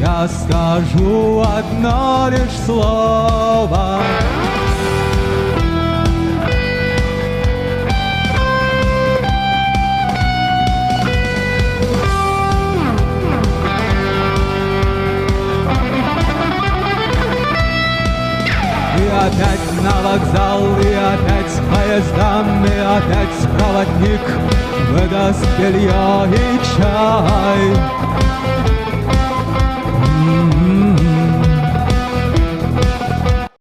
я скажу одно лишь слово. И опять на вокзал, и опять с поездом, и опять проводник выдаст белье и чай.